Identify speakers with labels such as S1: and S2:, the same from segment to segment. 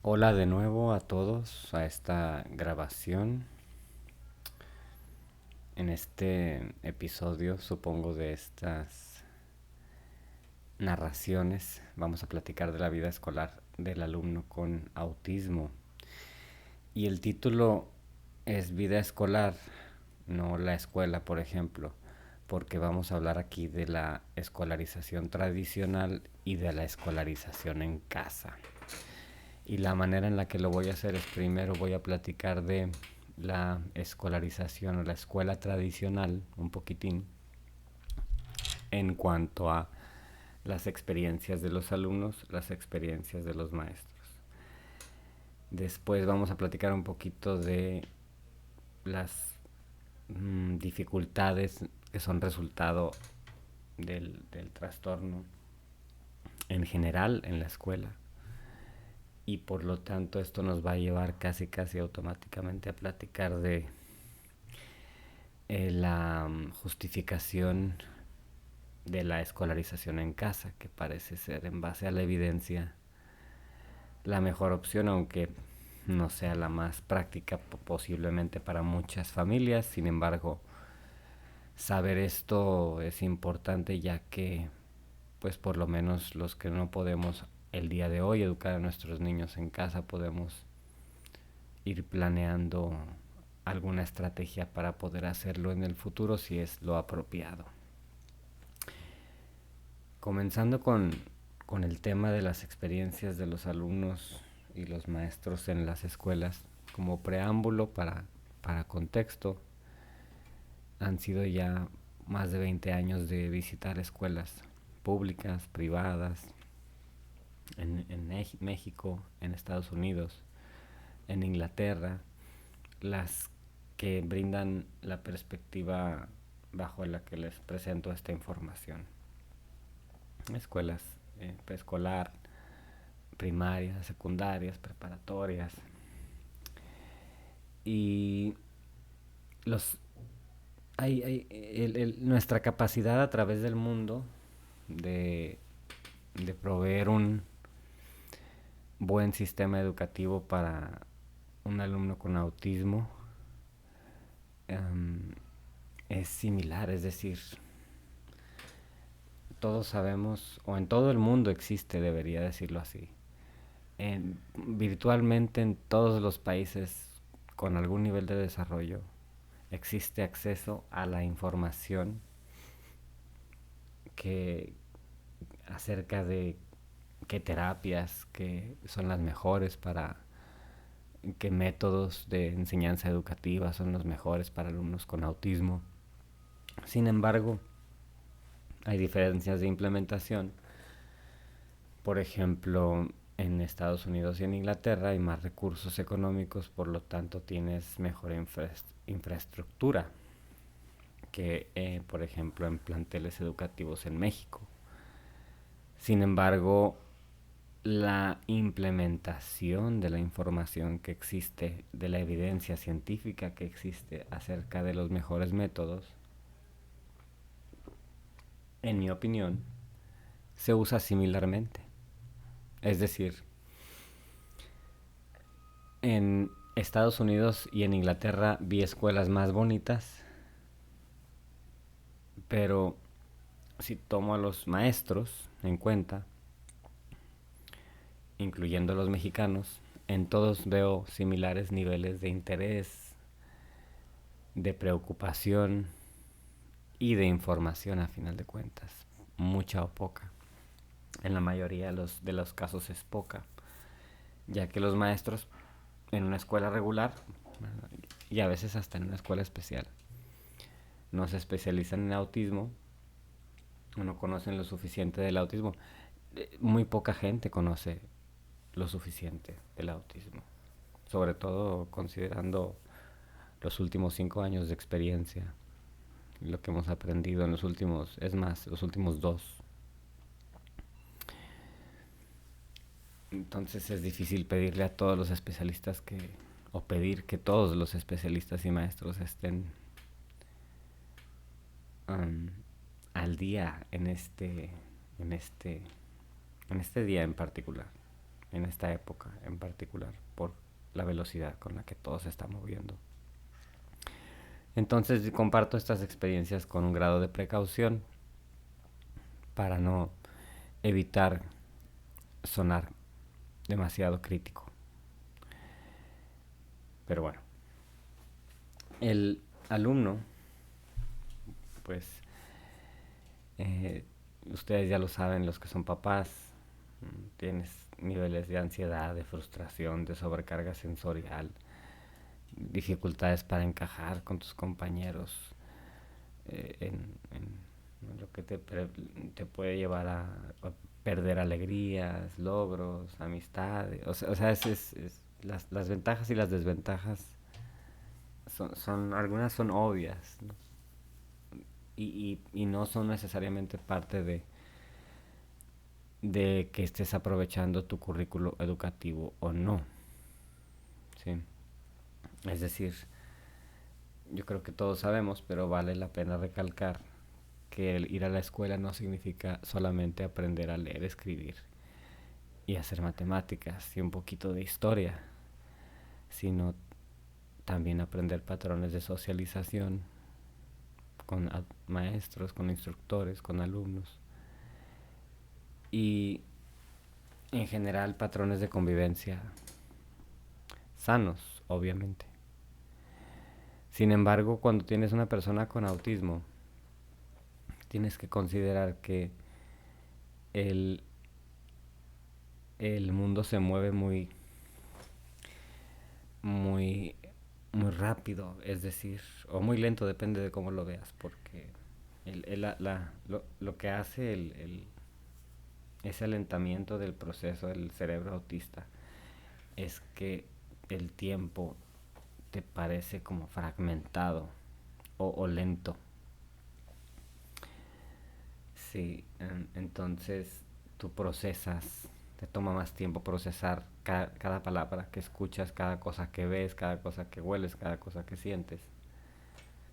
S1: Hola de nuevo a todos a esta grabación. En este episodio, supongo, de estas narraciones, vamos a platicar de la vida escolar del alumno con autismo. Y el título es Vida escolar, no la escuela, por ejemplo, porque vamos a hablar aquí de la escolarización tradicional y de la escolarización en casa. Y la manera en la que lo voy a hacer es primero voy a platicar de la escolarización o la escuela tradicional un poquitín en cuanto a las experiencias de los alumnos, las experiencias de los maestros. Después vamos a platicar un poquito de las dificultades que son resultado del trastorno en general en la escuela, y por lo tanto esto nos va a llevar casi automáticamente a platicar de la justificación de la escolarización en casa, que parece ser, en base a la evidencia, la mejor opción, aunque no sea la más práctica posiblemente para muchas familias. Sin embargo, saber esto es importante, ya que pues por lo menos los que no podemos el día de hoy educar a nuestros niños en casa, podemos ir planeando alguna estrategia para poder hacerlo en el futuro si es lo apropiado. Comenzando con el tema de las experiencias de los alumnos y los maestros en las escuelas, como preámbulo para contexto, han sido ya más de 20 años de visitar escuelas públicas, privadas, en México, en Estados Unidos, en Inglaterra, las que brindan la perspectiva bajo la que les presento esta información. Escuelas preescolar, primarias, secundarias, preparatorias. Y los nuestra capacidad a través del mundo de, de proveer un buen sistema educativo para un alumno con autismo es similar, es decir, todos sabemos, o en todo el mundo existe, debería decirlo así, virtualmente en todos los países con algún nivel de desarrollo existe acceso a la información que acerca de qué terapias que son las mejores para, qué métodos de enseñanza educativa son los mejores para alumnos con autismo. Sin embargo, hay diferencias de implementación. Por ejemplo, en Estados Unidos y en Inglaterra hay más recursos económicos, por lo tanto tienes mejor infraestructura que, por ejemplo, en planteles educativos en México. Sin embargo, la implementación de la información que existe, de la evidencia científica que existe acerca de los mejores métodos, en mi opinión, se usa similarmente. Es decir, en Estados Unidos y en Inglaterra vi escuelas más bonitas, pero si tomo a los maestros en cuenta, incluyendo a los mexicanos, en todos veo similares niveles de interés, de preocupación y de información, a final de cuentas, mucha o poca. En la mayoría de los casos es poca, ya que los maestros en una escuela regular, y a veces hasta en una escuela especial, no se especializan en autismo o no conocen lo suficiente del autismo. Muy poca gente conoce lo suficiente del autismo, sobre todo considerando los últimos 5 años de experiencia, lo que hemos aprendido en los últimos, es más, los últimos 2. Entonces es difícil pedirle a todos los especialistas o pedir que todos los especialistas y maestros estén um, al día en este día en particular, en esta época en particular, por la velocidad con la que todo se está moviendo. Entonces comparto estas experiencias con un grado de precaución para no evitar sonar demasiado crítico. Pero bueno, el alumno, pues ustedes ya lo saben, los que son papás, tienes niveles de ansiedad, de frustración, de sobrecarga sensorial, dificultades para encajar con tus compañeros, en lo que te puede llevar a perder alegrías, logros, amistades. O sea las ventajas y las desventajas algunas son obvias, ¿no? Y no son necesariamente parte de que estés aprovechando tu currículo educativo o no. ¿Sí? Es decir, yo creo que todos sabemos, pero vale la pena recalcar que el ir a la escuela no significa solamente aprender a leer, escribir y hacer matemáticas y un poquito de historia, sino también aprender patrones de socialización con maestros, con instructores, con alumnos y en general patrones de convivencia sanos, obviamente. Sin embargo, cuando tienes una persona con autismo, tienes que considerar que el, el mundo se mueve muy, muy rápido, es decir, o muy lento, depende de cómo lo veas, porque lo que hace ese alentamiento del proceso del cerebro autista es que el tiempo te parece como fragmentado o lento. Sí, entonces tú procesas, te toma más tiempo procesar cada palabra que escuchas, cada cosa que ves, cada cosa que hueles, cada cosa que sientes,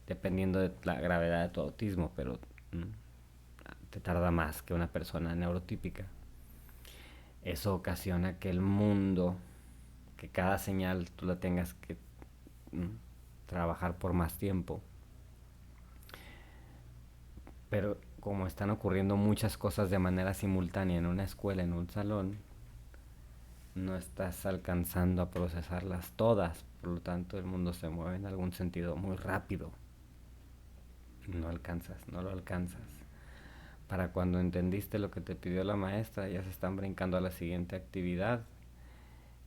S1: dependiendo de la gravedad de tu autismo, pero te tarda más que una persona neurotípica. Eso ocasiona que el mundo, que cada señal tú la tengas que trabajar por más tiempo. Pero como están ocurriendo muchas cosas de manera simultánea en una escuela, en un salón, no estás alcanzando a procesarlas todas. Por lo tanto, el mundo se mueve en algún sentido muy rápido. No lo alcanzas. Para cuando entendiste lo que te pidió la maestra, ya se están brincando a la siguiente actividad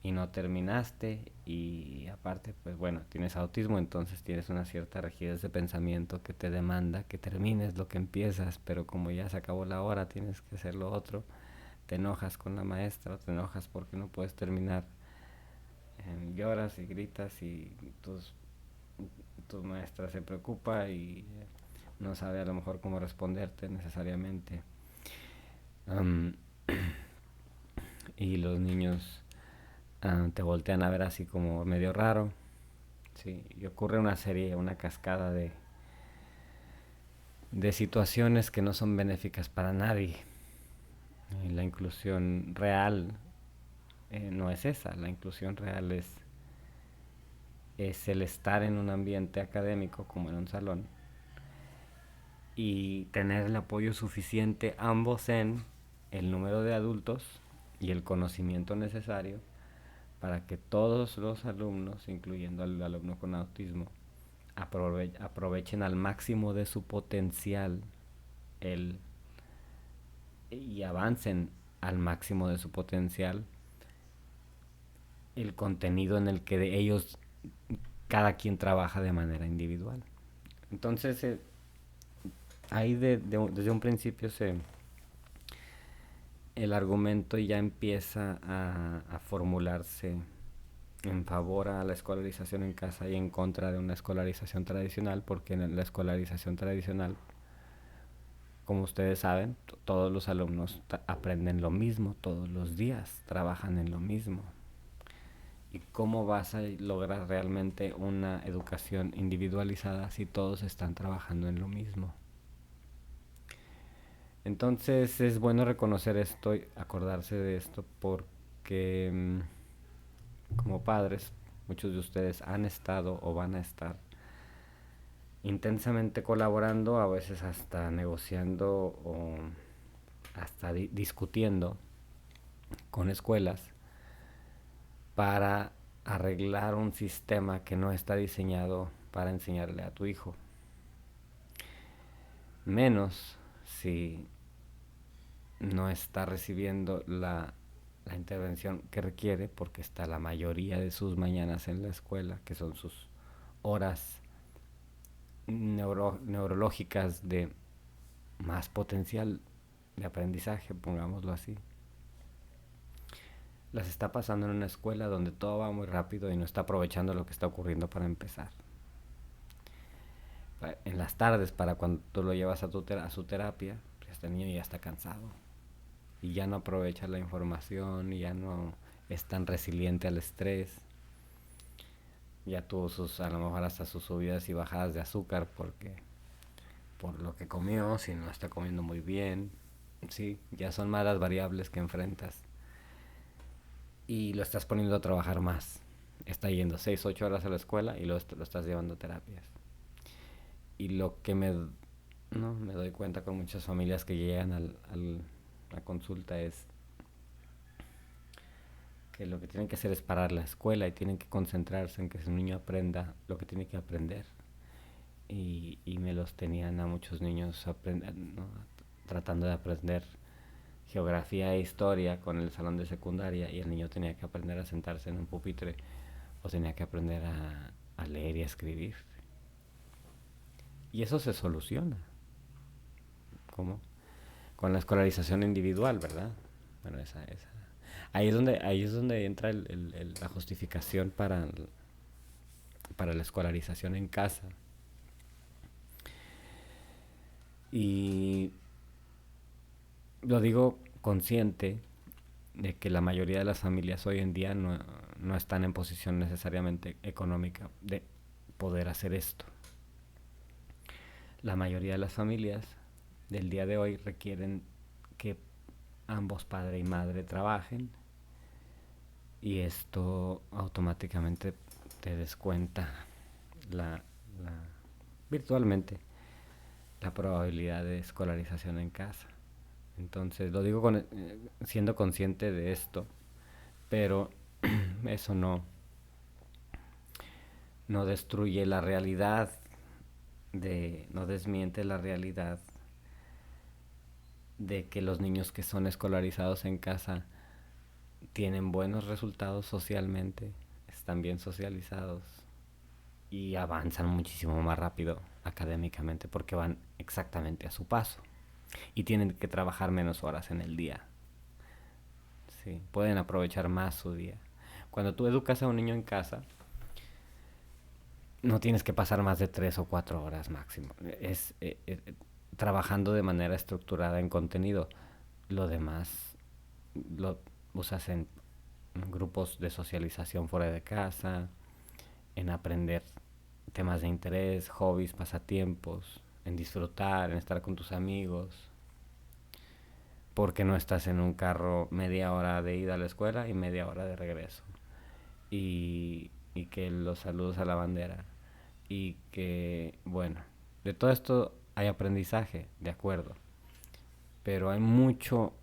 S1: y no terminaste. Y aparte, pues bueno, tienes autismo, entonces tienes una cierta rigidez de pensamiento que te demanda que termines lo que empiezas, pero como ya se acabó la hora, tienes que hacer lo otro. Te enojas con la maestra, te enojas porque no puedes terminar, lloras y gritas y tu maestra se preocupa y no sabe a lo mejor cómo responderte necesariamente. Um, y los niños te voltean a ver así como medio raro. Sí, y ocurre una cascada de situaciones que no son benéficas para nadie. La inclusión real no es esa. La inclusión real es el estar en un ambiente académico como en un salón y tener el apoyo suficiente ambos en el número de adultos y el conocimiento necesario para que todos los alumnos, incluyendo al alumno con autismo, aprovechen al máximo de su potencial el, y avancen al máximo de su potencial el contenido en el que de ellos cada quien trabaja de manera individual. Entonces, ahí desde un principio el argumento ya empieza a formularse en favor a la escolarización en casa y en contra de una escolarización tradicional, porque en la escolarización tradicional, como ustedes saben, todos los alumnos aprenden lo mismo todos los días, trabajan en lo mismo. ¿Y cómo vas a lograr realmente una educación individualizada si todos están trabajando en lo mismo? Entonces es bueno reconocer esto y acordarse de esto, que como padres, muchos de ustedes han estado o van a estar intensamente colaborando, a veces hasta negociando o hasta discutiendo con escuelas para arreglar un sistema que no está diseñado para enseñarle a tu hijo. Menos si no está recibiendo la intervención que requiere, porque está la mayoría de sus mañanas en la escuela, que son sus horas neurológicas de más potencial de aprendizaje, pongámoslo así. Las está pasando en una escuela donde todo va muy rápido y no está aprovechando lo que está ocurriendo para empezar. En las tardes, para cuando tú lo llevas a su terapia, pues este niño ya está cansado y ya no aprovecha la información y ya no es tan resiliente al estrés. Ya tuvo a lo mejor hasta sus subidas y bajadas de azúcar por lo que comió, si no está comiendo muy bien. Sí, ya son más las variables que enfrentas. Y lo estás poniendo a trabajar más. Está yendo 6, 8 horas a la escuela y lo estás llevando a terapias. Y lo que me doy cuenta con muchas familias que llegan a la consulta es que lo que tienen que hacer es parar la escuela y tienen que concentrarse en que su niño aprenda lo que tiene que aprender. Y me los tenían a muchos niños ¿no? tratando de aprender geografía e historia con el salón de secundaria, y el niño tenía que aprender a sentarse en un pupitre o tenía que aprender a leer y a escribir. Y eso se soluciona. ¿Cómo? Con la escolarización individual, ¿verdad? Bueno, ahí es donde entra la justificación para la escolarización en casa. Y lo digo consciente de que la mayoría de las familias hoy en día no están en posición necesariamente económica de poder hacer esto. La mayoría de las familias del día de hoy requieren que ambos padre y madre trabajen, y esto automáticamente te descuenta virtualmente la probabilidad de escolarización en casa. Entonces lo digo siendo consciente de esto, pero eso no destruye la realidad, no desmiente la realidad de que los niños que son escolarizados en casa tienen buenos resultados socialmente, están bien socializados y avanzan muchísimo más rápido académicamente porque van exactamente a su paso y tienen que trabajar menos horas en el día. Sí, pueden aprovechar más su día. Cuando tú educas a un niño en casa, no tienes que pasar más de 3 o 4 horas máximo. Es trabajando de manera estructurada en contenido. Lo demás lo usas en grupos de socialización fuera de casa, en aprender temas de interés, hobbies, pasatiempos, en disfrutar, en estar con tus amigos. Porque no estás en un carro media hora de ida a la escuela y media hora de regreso. Y que los saludos a la bandera. Y que, bueno, de todo esto hay aprendizaje, de acuerdo. Pero hay mucho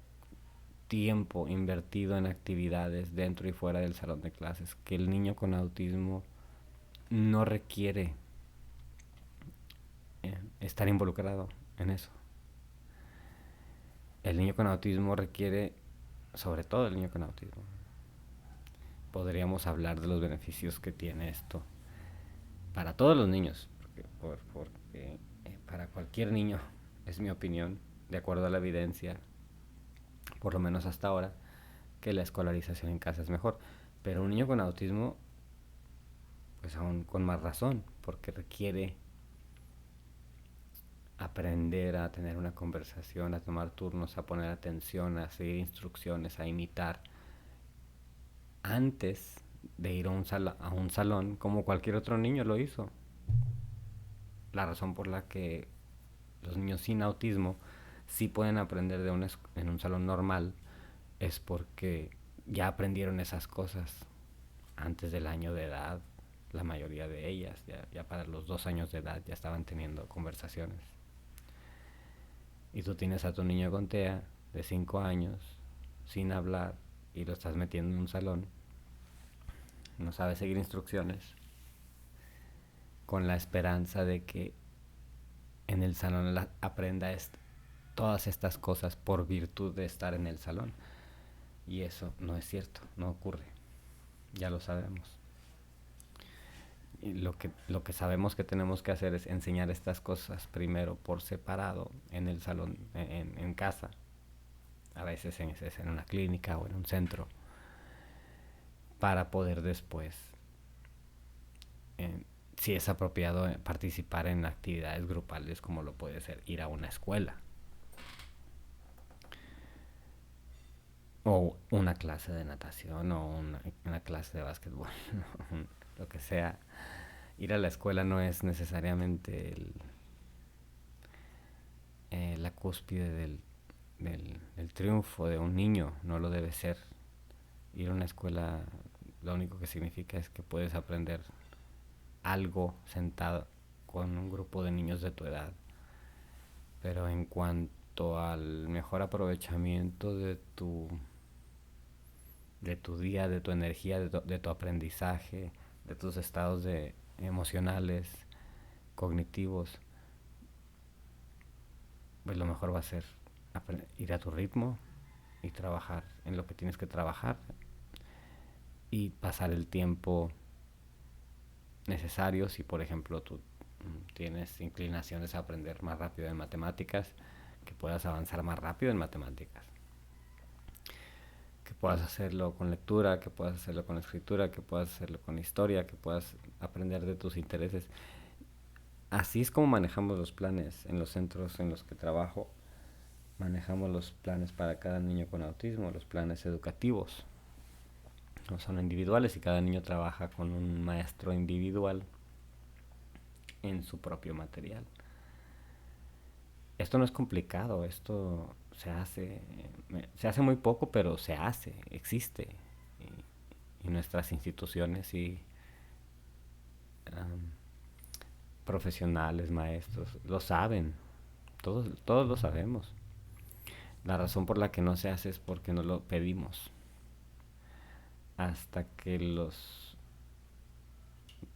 S1: tiempo invertido en actividades dentro y fuera del salón de clases que el niño con autismo no requiere estar involucrado en eso. El niño con autismo requiere, sobre todo el niño con autismo, podríamos hablar de los beneficios que tiene esto para todos los niños, porque para cualquier niño, es mi opinión, de acuerdo a la evidencia, por lo menos hasta ahora, que la escolarización en casa es mejor. Pero un niño con autismo, pues aún con más razón, porque requiere aprender a tener una conversación, a tomar turnos, a poner atención, a seguir instrucciones, a imitar, antes de ir a un salón como cualquier otro niño lo hizo. La razón por la que los niños sin autismo sí pueden aprender en un salón normal es porque ya aprendieron esas cosas antes del año de edad, la mayoría de ellas, ya para los 2 años de edad ya estaban teniendo conversaciones. Y tú tienes a tu niño con TEA de 5 años sin hablar y lo estás metiendo en un salón, no sabe seguir instrucciones, con la esperanza de que en el salón aprenda todas estas cosas por virtud de estar en el salón. Y eso no es cierto, no ocurre, ya lo sabemos. Y lo que sabemos que tenemos que hacer es enseñar estas cosas primero por separado en el salón, en casa, a veces en una clínica o en un centro, para poder después, si es apropiado, participar en actividades grupales como lo puede ser ir a una escuela o una clase de natación o una clase de básquetbol, lo que sea. Ir a la escuela no es necesariamente la cúspide del triunfo de un niño, no lo debe ser. Ir a una escuela lo único que significa es que puedes aprender algo sentado con un grupo de niños de tu edad. Pero en cuanto al mejor aprovechamiento de tu día, de tu energía, de tu aprendizaje, de tus estados emocionales, cognitivos, pues lo mejor va a ser ir a tu ritmo y trabajar en lo que tienes que trabajar y pasar el tiempo necesario. Si por ejemplo tú tienes inclinaciones a aprender más rápido en matemáticas, que puedas avanzar más rápido en matemáticas, que puedas hacerlo con lectura, que puedas hacerlo con escritura, que puedas hacerlo con historia, que puedas aprender de tus intereses. Así es como manejamos los planes en los centros en los que trabajo. Manejamos los planes para cada niño con autismo, los planes educativos. No son individuales y cada niño trabaja con un maestro individual en su propio material. Esto no es complicado, esto se hace muy poco, pero se hace, existe. Y nuestras instituciones y um, profesionales, maestros, lo saben, todos lo sabemos. La razón por la que no se hace es porque no lo pedimos. Hasta que los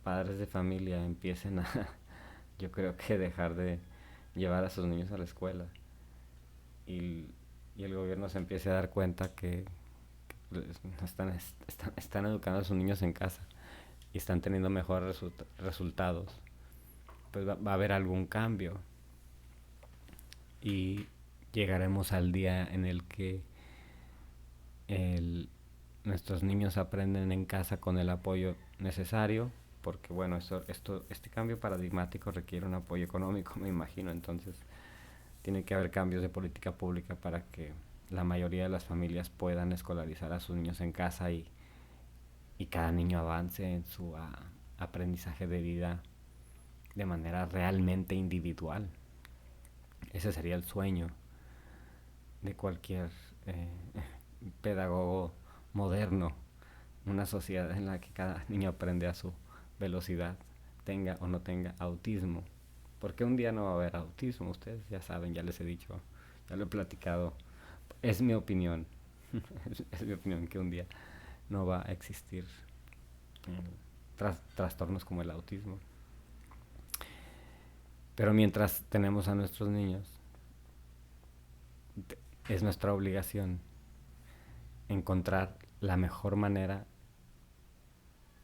S1: padres de familia empiecen a, yo creo que dejar de llevar a sus niños a la escuela y, y el gobierno se empiece a dar cuenta que están educando a sus niños en casa y están teniendo mejores resultados, pues va a haber algún cambio y llegaremos al día en el que nuestros niños aprenden en casa con el apoyo necesario, porque bueno, este cambio paradigmático requiere un apoyo económico, me imagino. Entonces tiene que haber cambios de política pública para que la mayoría de las familias puedan escolarizar a sus niños en casa y cada niño avance en su aprendizaje de vida de manera realmente individual. Ese sería el sueño de cualquier eh, pedagogo moderno, una sociedad en la que cada niño aprende a su velocidad, tenga o no tenga autismo. Porque un día no va a haber autismo, ustedes ya saben, ya les he dicho, ya lo he platicado. Es mi opinión, es mi opinión que un día no va a existir trastornos como el autismo. Pero mientras tenemos a nuestros niños, es nuestra obligación encontrar la mejor manera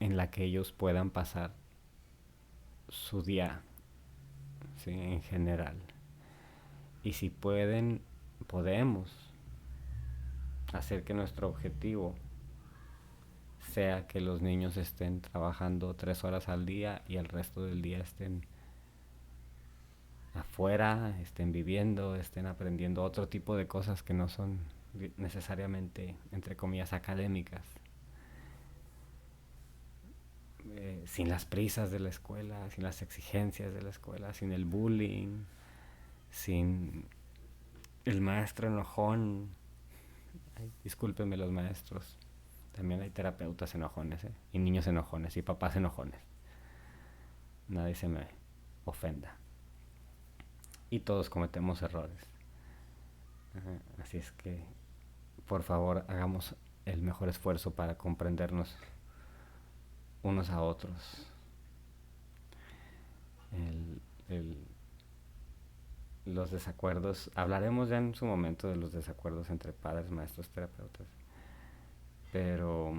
S1: en la que ellos puedan pasar su día, ¿sí? En general. Y si podemos hacer que nuestro objetivo sea que los niños estén trabajando 3 horas al día y el resto del día estén afuera, estén viviendo, estén aprendiendo otro tipo de cosas que no son necesariamente, entre comillas, académicas, sin las prisas de la escuela, sin las exigencias de la escuela, sin el bullying, sin el maestro enojón. Ay, discúlpenme los maestros, también hay terapeutas enojones, ¿eh? Y niños enojones y papás enojones. Nadie se me ofenda. Y todos cometemos errores. Así es que, por favor, hagamos el mejor esfuerzo para comprendernos unos a otros. El, el, los desacuerdos, hablaremos ya en su momento de los desacuerdos entre padres, maestros, terapeutas. Pero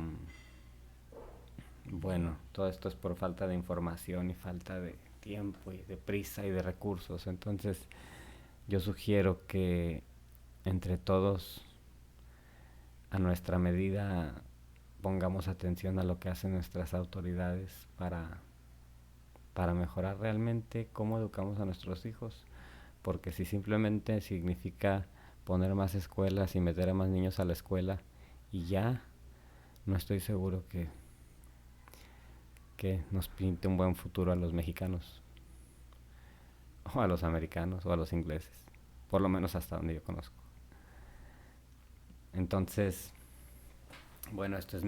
S1: bueno, todo esto es por falta de información y falta de tiempo y de prisa y de recursos. Entonces, yo sugiero que entre todos, a nuestra medida, pongamos atención a lo que hacen nuestras autoridades para mejorar realmente cómo educamos a nuestros hijos. Porque si simplemente significa poner más escuelas y meter a más niños a la escuela y ya, no estoy seguro que nos pinte un buen futuro a los mexicanos, o a los americanos, o a los ingleses, por lo menos hasta donde yo conozco. Entonces, bueno, esto es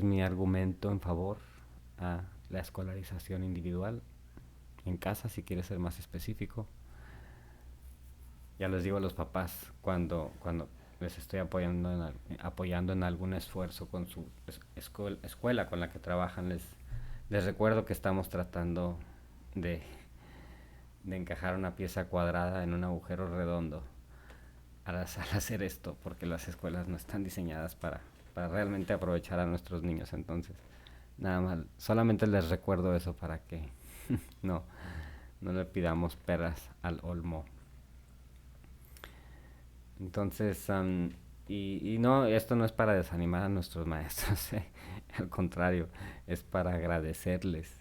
S1: mi argumento en favor a la escolarización individual en casa, si quieres ser más específico. Ya les digo a los papás cuando les estoy apoyando en algún esfuerzo con su escuela con la que trabajan, les recuerdo que estamos tratando de, de encajar una pieza cuadrada en un agujero redondo al hacer esto, porque las escuelas no están diseñadas para realmente aprovechar a nuestros niños. Entonces, nada más, solamente les recuerdo eso para que no, no le pidamos peras al olmo. Entonces, y no, esto no es para desanimar a nuestros maestros, al contrario, es para agradecerles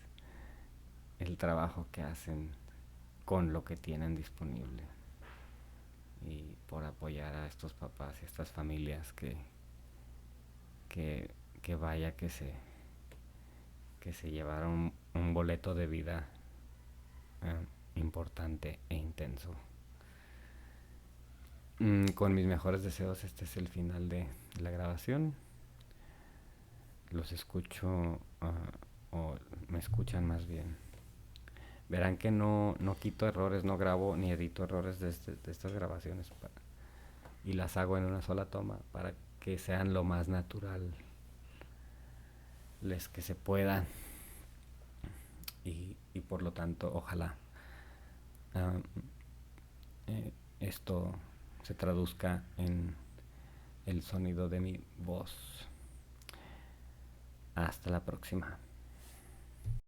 S1: el trabajo que hacen con lo que tienen disponible y por apoyar a estos papás y estas familias que, que vaya que se llevaron un boleto de vida importante e intenso. Con mis mejores deseos, este es el final de la grabación. Los escucho, o me escuchan más bien. Verán que no quito errores, no grabo ni edito errores de estas grabaciones y las hago en una sola toma para que sean lo más naturales que se puedan, y por lo tanto ojalá uh, esto se traduzca en el sonido de mi voz. Hasta la próxima.